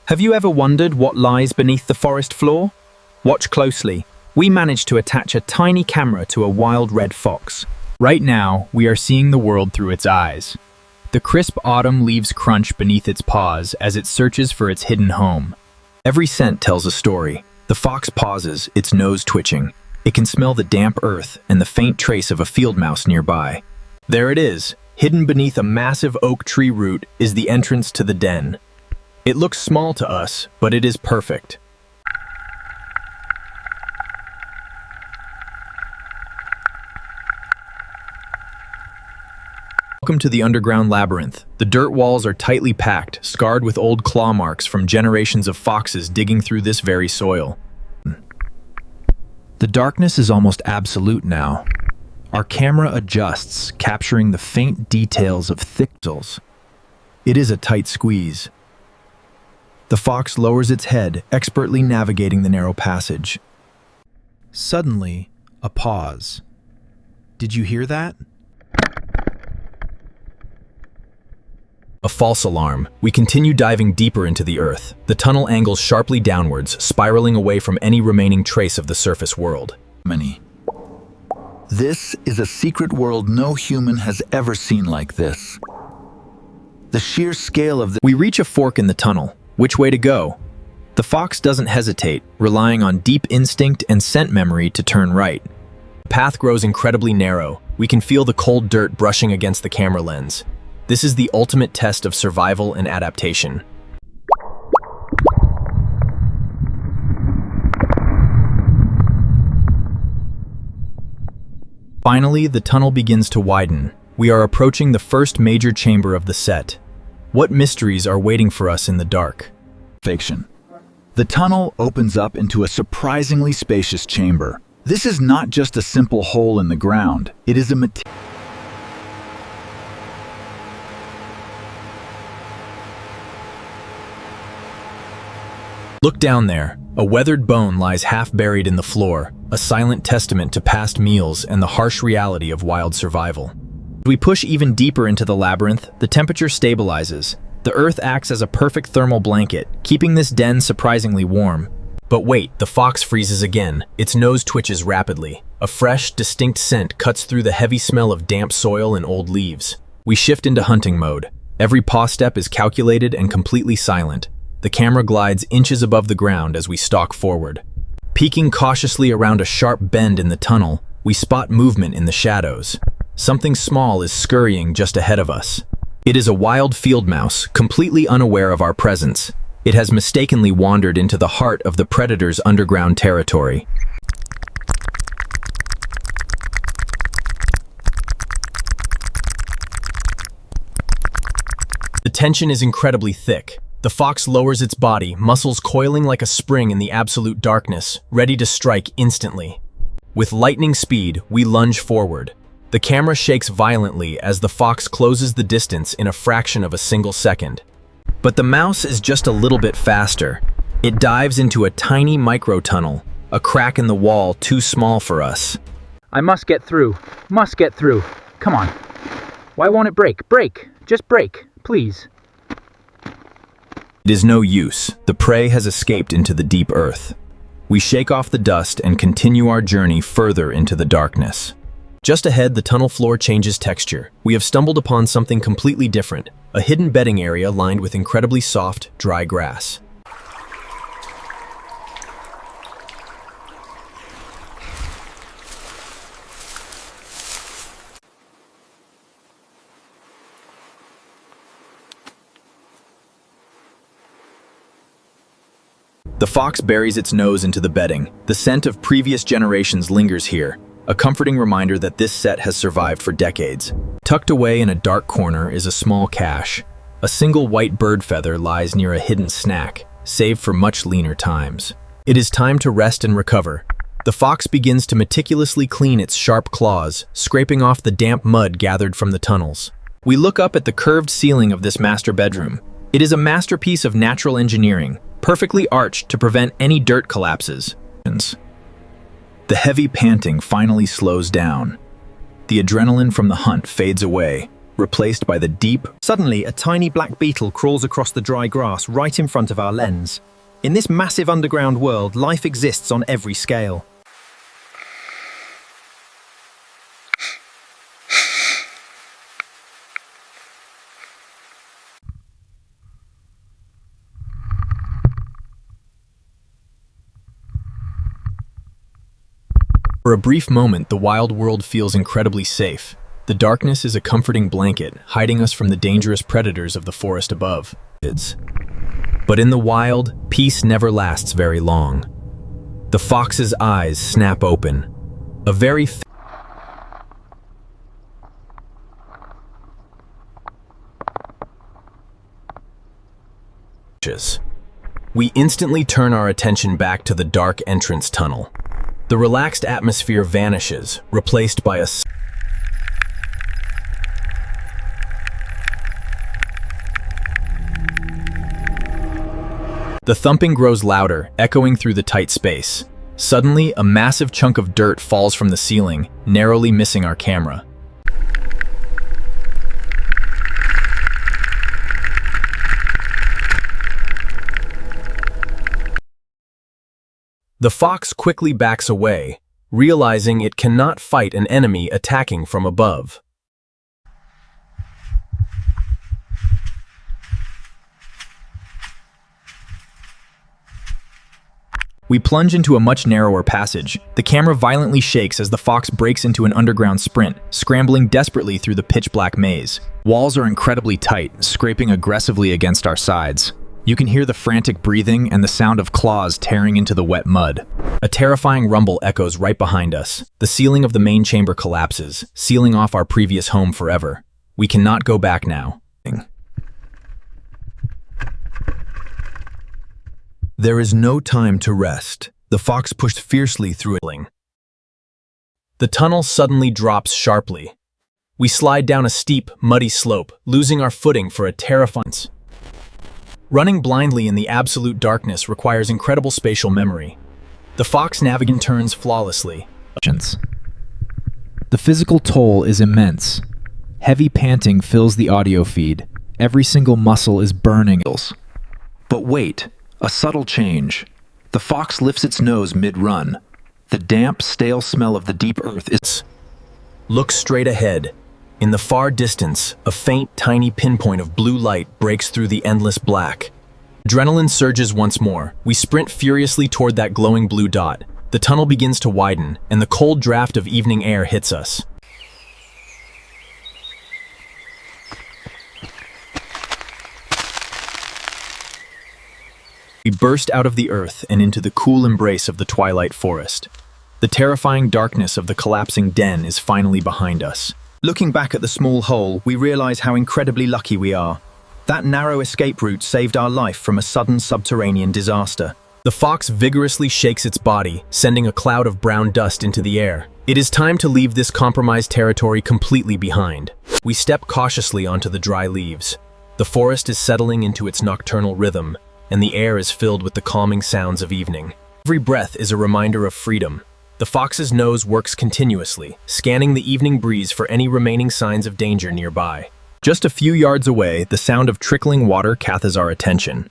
Have you ever wondered what lies beneath the forest floor? Watch closely. We managed to attach a tiny camera to a wild red fox. Right now, we are seeing the world through its eyes. The crisp autumn leaves crunch beneath its paws as it searches for its hidden home. Every scent tells a story. The fox pauses, its nose twitching. It can smell the damp earth and the faint trace of a field mouse nearby. There it is. Hidden beneath a massive oak tree root is the entrance to the den. It looks small to us, but it is perfect. Welcome to the underground labyrinth. The dirt walls are tightly packed, scarred with old claw marks from generations of foxes digging through this very soil. The darkness is almost absolute now. Our camera adjusts, capturing the faint details of thick hills. It is a tight squeeze. The fox lowers its head, expertly navigating the narrow passage. Suddenly, a pause. Did you hear that? A false alarm. We continue diving deeper into the earth. The tunnel angles sharply downwards, spiraling away from any remaining trace of the surface world. This is a secret world no human has ever seen like this. The sheer scale of the— We reach a fork in the tunnel. Which way to go? The fox doesn't hesitate, relying on deep instinct and scent memory to turn right. The path grows incredibly narrow. We can feel the cold dirt brushing against the camera lens. This is the ultimate test of survival and adaptation. Finally, the tunnel begins to widen. We are approaching the first major chamber of the set. What mysteries are waiting for us in the dark? Fiction. The tunnel opens up into a surprisingly spacious chamber. This is not just a simple hole in the ground. It is a Look down there. A weathered bone lies half buried in the floor, a silent testament to past meals and the harsh reality of wild survival. As we push even deeper into the labyrinth, the temperature stabilizes. The earth acts as a perfect thermal blanket, keeping this den surprisingly warm. But wait, the fox freezes again. Its nose twitches rapidly. A fresh, distinct scent cuts through the heavy smell of damp soil and old leaves. We shift into hunting mode. Every paw step is calculated and completely silent. The camera glides inches above the ground as we stalk forward. Peeking cautiously around a sharp bend in the tunnel, we spot movement in the shadows. Something small is scurrying just ahead of us. It is a wild field mouse, completely unaware of our presence. It has mistakenly wandered into the heart of the predator's underground territory. The tension is incredibly thick. The fox lowers its body, muscles coiling like a spring in the absolute darkness, ready to strike instantly. With lightning speed, we lunge forward. The camera shakes violently as the fox closes the distance in a fraction of a single second. But the mouse is just a little bit faster. It dives into a tiny micro-tunnel, a crack in the wall too small for us. I must get through. Must get through. Come on. Why won't it break? Break. Just break, please. It is no use. The prey has escaped into the deep earth. We shake off the dust and continue our journey further into the darkness. Just ahead, the tunnel floor changes texture. We have stumbled upon something completely different, a hidden bedding area lined with incredibly soft, dry grass. The fox buries its nose into the bedding. The scent of previous generations lingers here, a comforting reminder that this set has survived for decades. Tucked away in a dark corner is a small cache. A single white bird feather lies near a hidden snack, saved for much leaner times. It is time to rest and recover. The fox begins to meticulously clean its sharp claws, scraping off the damp mud gathered from the tunnels. We look up at the curved ceiling of this master bedroom. It is a masterpiece of natural engineering, perfectly arched to prevent any dirt collapses. The heavy panting finally slows down. The adrenaline from the hunt fades away, replaced by the deep. Suddenly, a tiny black beetle crawls across the dry grass right in front of our lens. In this massive underground world, life exists on every scale. For a brief moment, the wild world feels incredibly safe. The darkness is a comforting blanket, hiding us from the dangerous predators of the forest above. But in the wild, peace never lasts very long. The fox's eyes snap open. A very We instantly turn our attention back to the dark entrance tunnel. The relaxed atmosphere vanishes, replaced by a The thumping grows louder, echoing through the tight space. Suddenly, a massive chunk of dirt falls from the ceiling, narrowly missing our camera. The fox quickly backs away, realizing it cannot fight an enemy attacking from above. We plunge into a much narrower passage. The camera violently shakes as the fox breaks into an underground sprint, scrambling desperately through the pitch-black maze. Walls are incredibly tight, scraping aggressively against our sides. You can hear the frantic breathing and the sound of claws tearing into the wet mud. A terrifying rumble echoes right behind us. The ceiling of the main chamber collapses, sealing off our previous home forever. We cannot go back now. There is no time to rest. The fox pushed fiercely through it. The tunnel suddenly drops sharply. We slide down a steep, muddy slope, losing our footing for a terrifying. Running blindly in the absolute darkness requires incredible spatial memory. The fox navigant turns flawlessly. The physical toll is immense. Heavy panting fills the audio feed. Every single muscle is burning. But wait, a subtle change. The fox lifts its nose mid-run. The damp, stale smell of the deep earth is... Look straight ahead. In the far distance, a faint, tiny pinpoint of blue light breaks through the endless black. Adrenaline surges once more. We sprint furiously toward that glowing blue dot. The tunnel begins to widen, and the cold draft of evening air hits us. We burst out of the earth and into the cool embrace of the twilight forest. The terrifying darkness of the collapsing den is finally behind us. Looking back at the small hole, we realize how incredibly lucky we are. That narrow escape route saved our life from a sudden subterranean disaster. The fox vigorously shakes its body, sending a cloud of brown dust into the air. It is time to leave this compromised territory completely behind. We step cautiously onto the dry leaves. The forest is settling into its nocturnal rhythm, and the air is filled with the calming sounds of evening. Every breath is a reminder of freedom. The fox's nose works continuously, scanning the evening breeze for any remaining signs of danger nearby. Just a few yards away, the sound of trickling water catches our attention.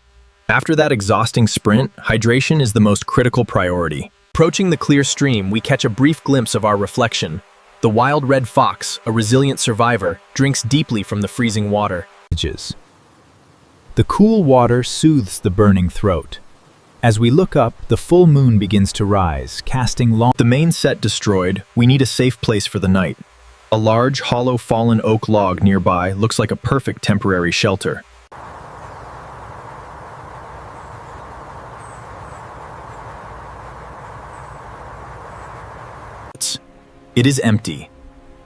After that exhausting sprint, hydration is the most critical priority. Approaching the clear stream, we catch a brief glimpse of our reflection. The wild red fox, a resilient survivor, drinks deeply from the freezing water. The cool water soothes the burning throat. As we look up, the full moon begins to rise, casting long... The main set destroyed, we need a safe place for the night. A large, hollow, fallen oak log nearby looks like a perfect temporary shelter. It is empty.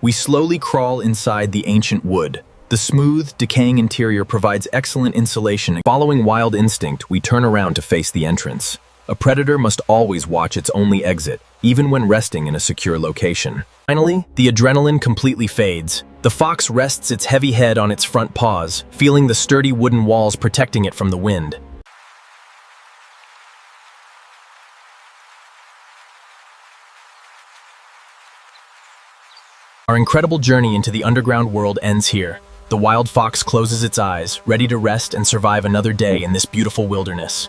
We slowly crawl inside the ancient wood. The smooth, decaying interior provides excellent insulation. Following wild instinct, we turn around to face the entrance. A predator must always watch its only exit, even when resting in a secure location. Finally, the adrenaline completely fades. The fox rests its heavy head on its front paws, feeling the sturdy wooden walls protecting it from the wind. Our incredible journey into the underground world ends here. The wild fox closes its eyes, ready to rest and survive another day in this beautiful wilderness.